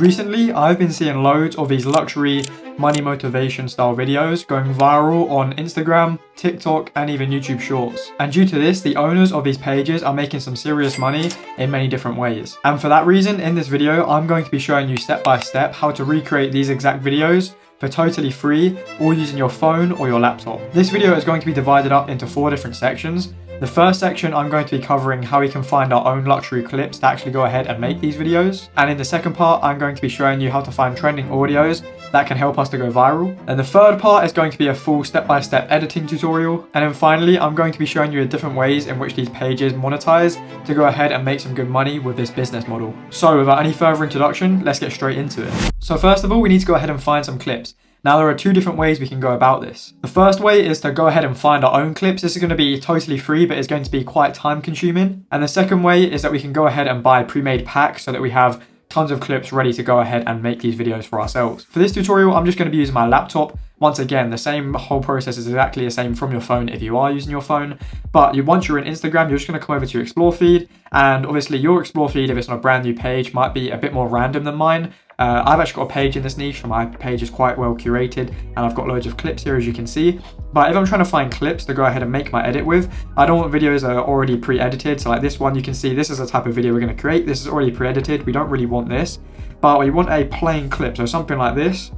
Recently, I've been seeing loads of these luxury money motivation style videos going viral on Instagram, TikTok, and even YouTube Shorts. And due to this, the owners of these pages are making some serious money in many different ways. And for that reason, in this video, I'm going to be showing you step by step how to recreate these exact videos for totally free, all using your phone or your laptop. This video is going to be divided up into 4 different sections. The first section, I'm going to be covering how we can find our own luxury clips to actually go ahead and make these videos. And in the second part, I'm going to be showing you how to find trending audios that can help us to go viral. And the third part is going to be a full step-by-step editing tutorial. And then finally, I'm going to be showing you the different ways in which these pages monetize to go ahead and make some good money with this business model. So without any further introduction, let's get straight into it. So first of all, we need to go ahead and find some clips. Now, there are 2 different ways we can go about this. The first way is to go ahead and find our own clips. This is going to be totally free, but it's going to be quite time consuming. And the second way is that we can go ahead and buy pre-made packs so that we have tons of clips ready to go ahead and make these videos for ourselves. For this tutorial, I'm just going to be using my laptop. Once again, the same whole process is exactly the same from your phone if you are using your phone. But once you're in Instagram, you're just going to come over to your explore feed. And obviously your explore feed, if it's on a brand new page, might be a bit more random than mine. I've actually got a page in this niche, and my page is quite well curated, and I've got loads of clips here, as you can see. But if I'm trying to find clips to go ahead and make my edit with, I don't want videos that are already pre-edited. So like this one, you can see this is the type of video we're going to create. This is already pre-edited. We don't really want this, but we want a plain clip. So something like this.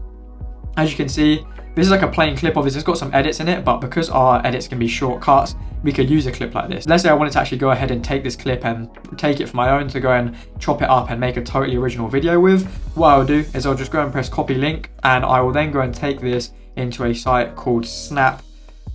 As you can see, this is like a plain clip. Obviously, it's got some edits in it, but because our edits can be shortcuts, we could use a clip like this. Let's say I wanted to actually go ahead and take this clip and take it for my own to go and chop it up and make a totally original video with. What I'll do is I'll just go and press copy link, and I will then go and take this into a site called Snap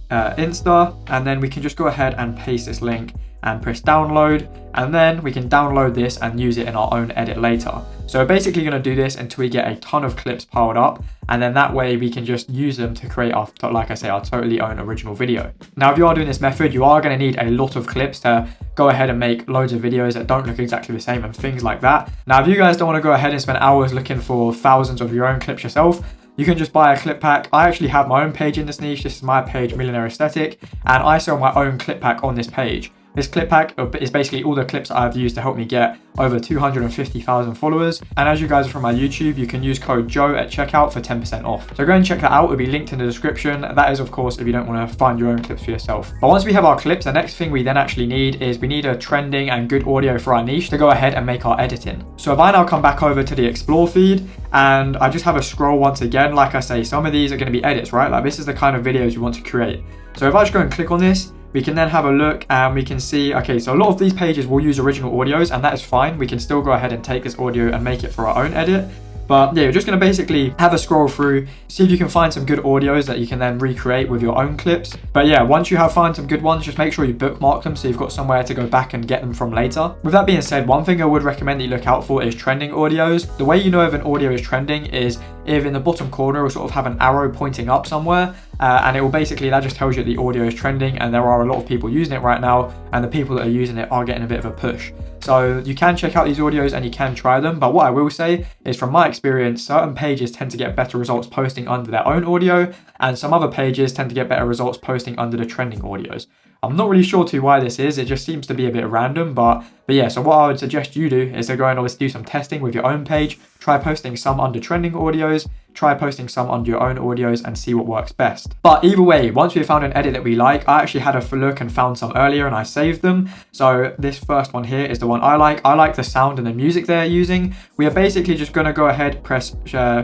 Insta, and then we can just go ahead and paste this link and press download, and then we can download this and use it in our own edit later. So we're basically going to do this until we get a ton of clips piled up, and then that way we can just use them to create our, like I say, our totally own original video. Now, if you are doing this method, you are going to need a lot of clips to go ahead and make loads of videos that don't look exactly the same and things like that. Now, if you guys don't want to go ahead and spend hours looking for thousands of your own clips yourself, you can just buy a clip pack. I actually have my own page in this niche. This is my page, Millionaire Aesthetic, and I sell my own clip pack on this page. This clip pack is basically all the clips that I've used to help me get over 250,000 followers. And as you guys are from my YouTube, you can use code Joe at checkout for 10% off. So go and check that out. It'll be linked in the description. That is, of course, if you don't want to find your own clips for yourself. But once we have our clips, the next thing we then actually need is we need a trending and good audio for our niche to go ahead and make our editing. So if I now come back over to the explore feed and I just have a scroll once again, like I say, some of these are going to be edits, right? Like this is the kind of videos you want to create. So if I just go and click on this, we can then have a look and we can see, okay, so a lot of these pages will use original audios, and that is fine. We can still go ahead and take this audio and make it for our own edit. But yeah, you're just going to basically have a scroll through, see if you can find some good audios that you can then recreate with your own clips. But yeah, once you have found some good ones, just make sure you bookmark them so you've got somewhere to go back and get them from later. With that being said, one thing I would recommend that you look out for is trending audios. The way you know if an audio is trending is if in the bottom corner it will sort of have an arrow pointing up somewhere, and it will basically, that just tells you the audio is trending and there are a lot of people using it right now, and the people that are using it are getting a bit of a push. So you can check out these audios and you can try them, but what I will say is from my experience, certain pages tend to get better results posting under their own audio, and some other pages tend to get better results posting under the trending audios. I'm not really sure why this is, it just seems to be a bit random, but yeah, so what I would suggest you do is to go and obviously do some testing with your own page, try posting some under trending audios, try posting some under your own audios and see what works best. But either way, once we found an edit that we like, I actually had a look and found some earlier and I saved them. So this first one here is the one I like. I like the sound and the music they're using. We are basically just going to go ahead, press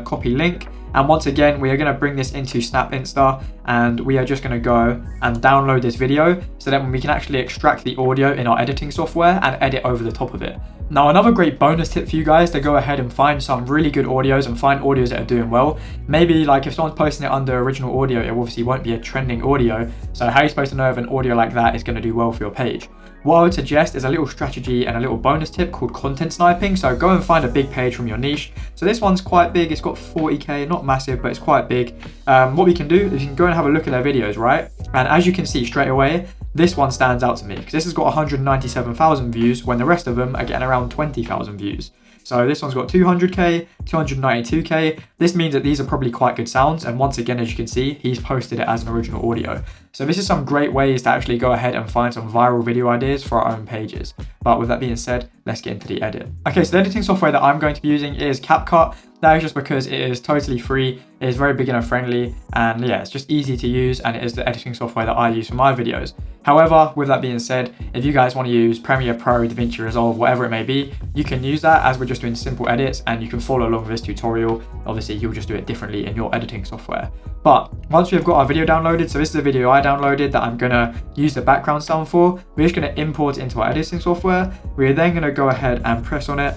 copy link. And once again, we are going to bring this into Snap Insta, and we are just going to go and download this video so that we can actually extract the audio in our editing software and edit over the top of it. Now, another great bonus tip for you guys to go ahead and find some really good audios and find audios that are doing well. Maybe like if someone's posting it under original audio, it obviously won't be a trending audio. So how are you supposed to know if an audio like that is going to do well for your page? What I would suggest is a little strategy and a little bonus tip called content sniping. So go and find a big page from your niche. So this one's quite big. It's got 40K, not massive, but it's quite big. What we can do is you can go and have a look at their videos, right? And as you can see straight away, this one stands out to me because this has got 197,000 views when the rest of them are getting around 20,000 views. So this one's got 200k, 292k. This means that these are probably quite good sounds. And once again, as you can see, he's posted it as an original audio. So this is some great ways to actually go ahead and find some viral video ideas for our own pages. But with that being said, let's get into the edit. Okay, so the editing software that I'm going to be using is CapCut. That is just because it is totally free, it is very beginner friendly, and yeah, it's just easy to use, and it is the editing software that I use for my videos. However, with that being said, if you guys want to use Premiere Pro, DaVinci Resolve, whatever it may be, you can use that, as we're just doing simple edits, and you can follow along with this tutorial. Obviously, you'll just do it differently in your editing software. But once we've got our video downloaded, so this is the video I downloaded that I'm gonna use the background sound for, we're just gonna import it into our editing software. We're then gonna go ahead and press on it,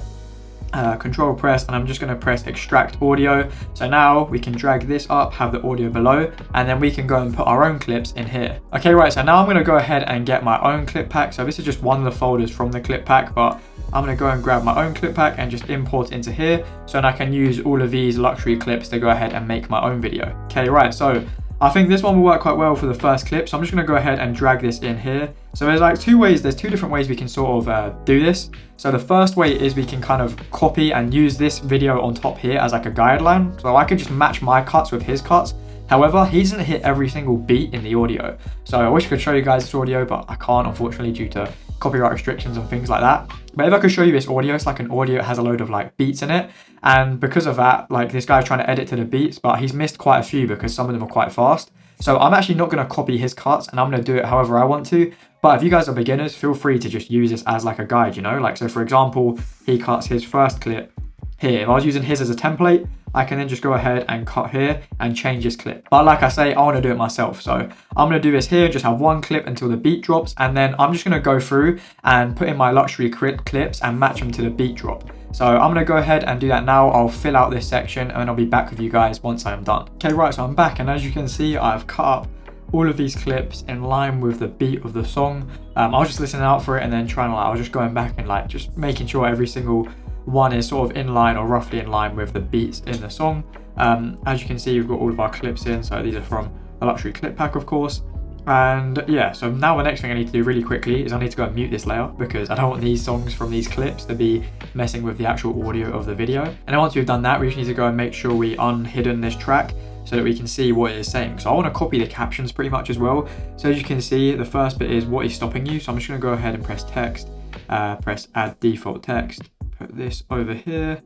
control press, and I'm just going to press extract audio. So now we can drag this up, have the audio below, and then we can go and put our own clips in here. Okay, right, so now I'm going to go ahead and get my own clip pack. So this is just one of the folders from the clip pack, but I'm going to go and grab my own clip pack and just import it into here, so then I can use all of these luxury clips to go ahead and make my own video. Okay, right, so I think this one will work quite well for the first clip, so I'm just going to go ahead and drag this in here. So there's like there's two different ways we can sort of do this. So the first way is we can kind of copy and use this video on top here as like a guideline. So I could just match my cuts with his cuts. However, he doesn't hit every single beat in the audio. So I wish I could show you guys this audio, but I can't, unfortunately, due to copyright restrictions and things like that. But if I could show you this audio, it's like an audio, it has a load of like beats in it. And because of that, like this guy's trying to edit to the beats, but he's missed quite a few because some of them are quite fast. So I'm actually not going to copy his cuts, and I'm going to do it however I want to. But if you guys are beginners, feel free to just use this as like a guide, you know? Like, so for example, he cuts his first clip here. If I was using his as a template, I can then just go ahead and cut here and change this clip. But like I say, I want to do it myself. So I'm going to do this here, just have one clip until the beat drops. And then I'm just going to go through and put in my luxury clips and match them to the beat drop. So I'm going to go ahead and do that now. I'll fill out this section and I'll be back with you guys once I'm done. Okay, right, so I'm back. And as you can see, I've cut up all of these clips in line with the beat of the song. I was just listening out for it and then trying to I was just going back and like just making sure every single one is sort of in line or roughly in line with the beats in the song. As you can see, we've got all of our clips in, so these are from a luxury clip pack, of course. And yeah, so now the next thing I need to do really quickly is I need to go and mute this layer, because I don't want these songs from these clips to be messing with the actual audio of the video. And then once we've done that, we just need to go and make sure we unhidden this track so that we can see what it is saying. So I want to copy the captions pretty much as well. So as you can see, the first bit is what is stopping you. So I'm just going to go ahead and press text, press add default text, put this over here,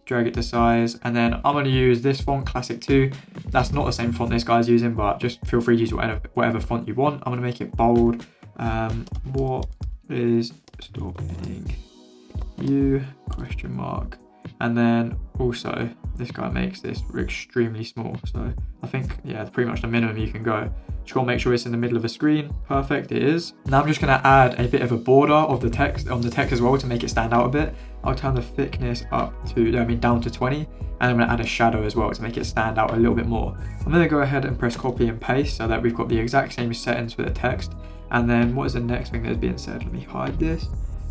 drag it to size, and then I'm going to use this font, Classic 2. That's not the same font this guy's using, but just feel free to use whatever font you want. I'm going to make it bold. What is stopping you? Question mark. And then also this guy makes this extremely small, so I think yeah, pretty much the minimum you can go. Just gotta make sure it's in the middle of the screen. Perfect, it is. Now I'm just gonna add a bit of a border of the text on the text as well to make it stand out a bit. I'll turn the thickness up to, down to 20, and I'm gonna add a shadow as well to make it stand out a little bit more. I'm gonna go ahead and press copy and paste so that we've got the exact same settings for the text. And then what is the next thing that is being said? Let me hide this.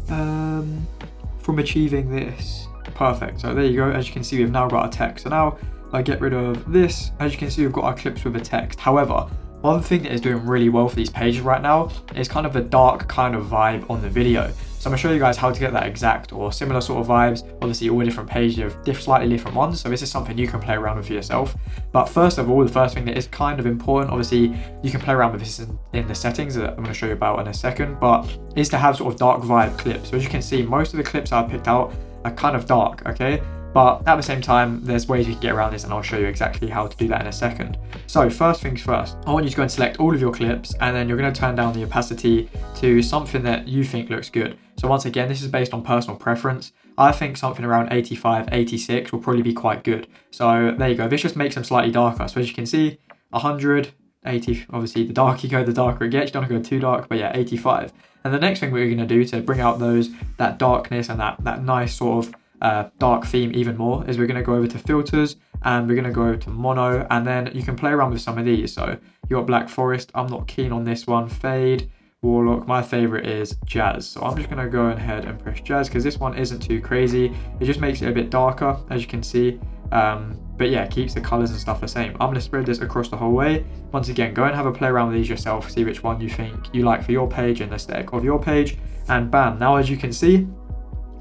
From achieving this. Perfect, so there you go. As you can see, we've now got our text. So now I get rid of this. As you can see, we've got our clips with a text. However, one thing that is doing really well for these pages right now is kind of a dark kind of vibe on the video. So I'm gonna show you guys how to get that exact or similar sort of vibes. Obviously, all different pages have slightly different ones, so this is something you can play around with for yourself. But first of all, the first thing that is kind of important, obviously, you can play around with this in the settings that I'm gonna show you about in a second, but is to have sort of dark vibe clips. So as you can see, most of the clips I've picked out are kind of dark, okay? But at the same time, there's ways you can get around this, and I'll show you exactly how to do that in a second. So first things first, I want you to go and select all of your clips, and then you're going to turn down the opacity to something that you think looks good. So once again, this is based on personal preference. I think something around 85, 86 will probably be quite good. So there you go. This just makes them slightly darker. So as you can see, 100, 80, obviously the darker you go, the darker it gets. You don't want to go too dark, but yeah, 85. And the next thing we're going to do to bring out that darkness and that nice sort of dark theme even more is we're going to go over to filters, and we're going to go over to mono, and then you can play around with some of these. So you got Black Forest. I'm not keen on this one. Fade, Warlock. My favorite is Jazz. So I'm just going to go ahead and press Jazz because this one isn't too crazy. It just makes it a bit darker, as you can see. But yeah, keeps the colors and stuff the same. I'm going to spread this across the whole way. Once again, go and have a play around with these yourself. See which one you think you like for your page and the aesthetic of your page. And bam, now as you can see,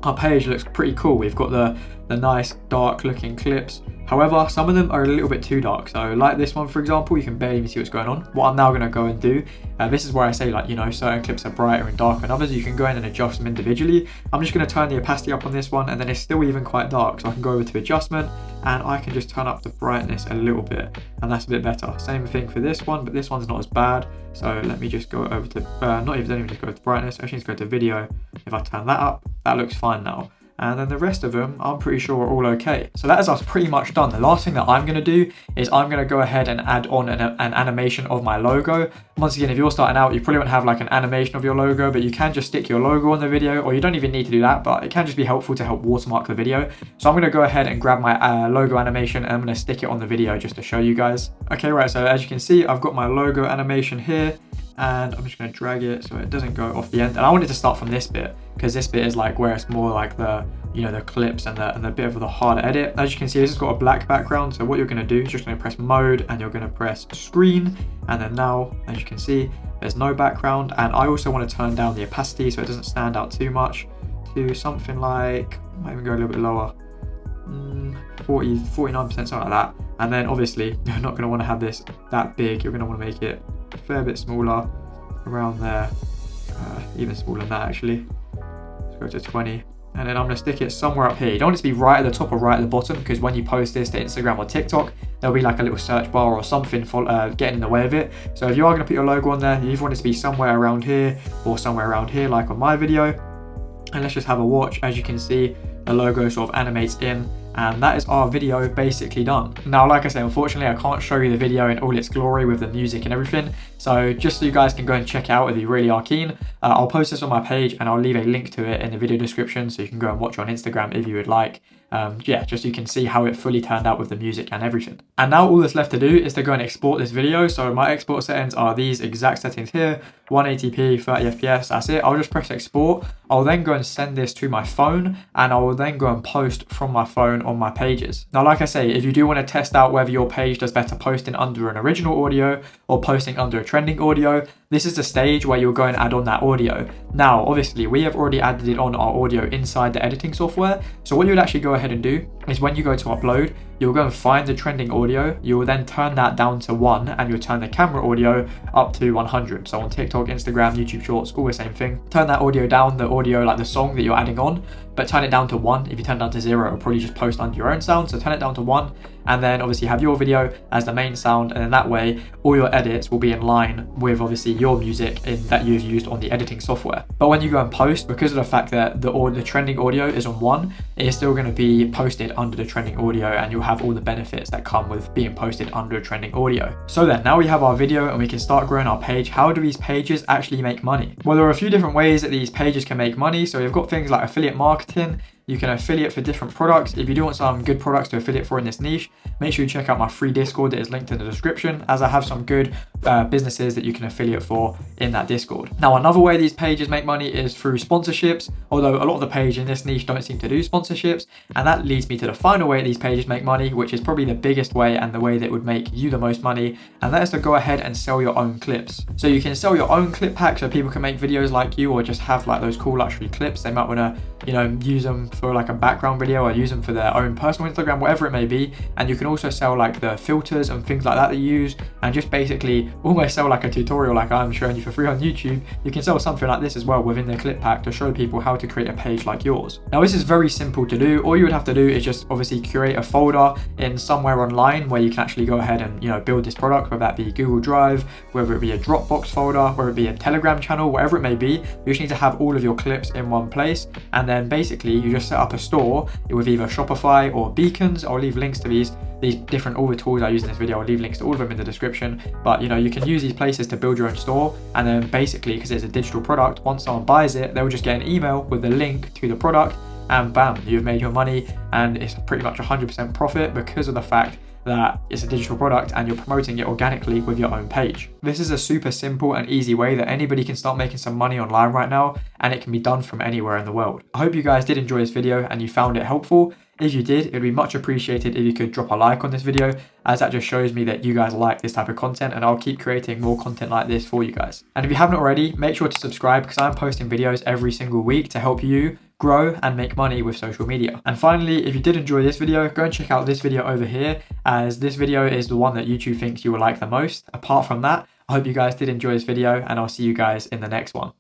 our page looks pretty cool. We've got the nice dark looking clips. However, some of them are a little bit too dark. So like this one, for example, you can barely even see what's going on. What I'm now going to go and do, this is where I say, like, you know, certain clips are brighter and darker than others. You can go in and adjust them individually. I'm just going to turn the opacity up on this one, and then it's still even quite dark. So I can go over to adjustment, and I can just turn up the brightness a little bit, and that's a bit better. Same thing for this one, but this one's not as bad. So let me just go over to, don't even just go to brightness. I actually need to go to video. If I turn that up, that looks fine now. And then the rest of them, I'm pretty sure are all okay. So that is us pretty much done. The last thing that I'm gonna do is I'm gonna go ahead and add on an animation of my logo. Once again, if you're starting out, you probably won't have like an animation of your logo, but you can just stick your logo on the video, or you don't even need to do that, but it can just be helpful to help watermark the video. So I'm gonna go ahead and grab my logo animation, and I'm gonna stick it on the video just to show you guys. Okay, right, so as you can see, I've got my logo animation here, and I'm just going to drag it so it doesn't go off the end. And I wanted to start from this bit, because this bit is like where it's more like the, you know, the clips and the bit of the harder edit. As you can see, this has got a black background. So what you're going to do is just going to press mode, and you're going to press screen. And then now, as you can see, there's no background. And I also want to turn down the opacity so it doesn't stand out too much, to something like, I might even go a little bit lower, 49%, something like that. And then obviously you're not going to want to have this that big. You're going to want to make it a fair bit smaller, around there, even smaller than that actually. Let's go to 20, and then I'm going to stick it somewhere up here. You don't want it to be right at the top or right at the bottom, because when you post this to Instagram or TikTok, there'll be like a little search bar or something for getting in the way of it. So if you are going to put your logo on there, you either want it to be somewhere around here or somewhere around here, like on my video. And let's just have a watch. As you can see, the logo sort of animates in, and that is our video basically done. Now, like I said, unfortunately I can't show you the video in all its glory with the music and everything, so just so you guys can go and check it out if you really are keen, I'll post this on my page, and I'll leave a link to it in the video description, so you can go and watch on Instagram if you would like. Yeah, just so you can see how it fully turned out with the music and everything. And now all that's left to do is to go and export this video. So my export settings are these exact settings here, 180p, 30 fps, that's it. I'll just press export. I'll then go and send this to my phone, and I will then go and post from my phone on my pages. Now, like I say, if you do want to test out whether your page does better posting under an original audio or posting under a trending audio, this is the stage where you'll go and add on that audio. Now, obviously, we have already added it on our audio inside the editing software. So what you would actually go ahead and do is when you go to upload, you'll go and find the trending audio. You will then turn that down to 1, and you'll turn the camera audio up to 100. So on TikTok, Instagram, YouTube Shorts, all the same thing. Turn that audio down, the audio like the song that you're adding on, but turn it down to 1. If you turn it down to 0, it'll probably just post under your own sound. So turn it down to 1, and then obviously have your video as the main sound, and then that way all your edits will be in line with obviously your music that you've used on the editing software. But when you go and post, because of the fact that the trending audio is on 1, it is still going to be posted under the trending audio, and you'll have all the benefits that come with being posted under a trending audio. So then now we have our video and we can start growing our page. How do these pages actually make money? Well, there are a few different ways that these pages can make money. So you've got things like affiliate marketing. You can affiliate for different products. If you do want some good products to affiliate for in this niche, make sure you check out my free Discord that is linked in the description, as I have some good businesses that you can affiliate for in that Discord. Now, another way these pages make money is through sponsorships, although a lot of the pages in this niche don't seem to do sponsorships. And that leads me to the final way these pages make money, which is probably the biggest way and the way that would make you the most money, and that is to go ahead and sell your own clips. So you can sell your own clip pack so people can make videos like you, or just have like those cool luxury clips. They might want to, you know, use them for like a background video, or use them for their own personal Instagram, whatever it may be. And you can also sell like the filters and things like that you use, and just basically almost sell like a tutorial like I'm showing you for free on YouTube. You can sell something like this as well within the clip pack to show people how to create a page like yours. Now, this is very simple to do. All you would have to do is just obviously create a folder in somewhere online where you can actually go ahead and, you know, build this product, whether that be Google Drive, whether it be a Dropbox folder, whether it be a Telegram channel, whatever it may be. You just need to have all of your clips in one place, and then basically you just set up a store with either Shopify or Beacons. I'll leave links to these different, all the tools I use in this video. I'll leave links to all of them in the description. But you know, you can use these places to build your own store, and then basically, because it's a digital product, once someone buys it, they'll just get an email with the link to the product, and bam, you've made your money. And it's pretty much 100% profit because of the fact that it's a digital product and you're promoting it organically with your own page. This is a super simple and easy way that anybody can start making some money online right now, and it can be done from anywhere in the world. I hope you guys did enjoy this video and you found it helpful. If you did, it would be much appreciated if you could drop a like on this video, as that just shows me that you guys like this type of content, and I'll keep creating more content like this for you guys. And if you haven't already, make sure to subscribe, because I'm posting videos every single week to help you grow and make money with social media. And finally, if you did enjoy this video, go and check out this video over here, as this video is the one that YouTube thinks you will like the most. Apart from that, I hope you guys did enjoy this video, and I'll see you guys in the next one.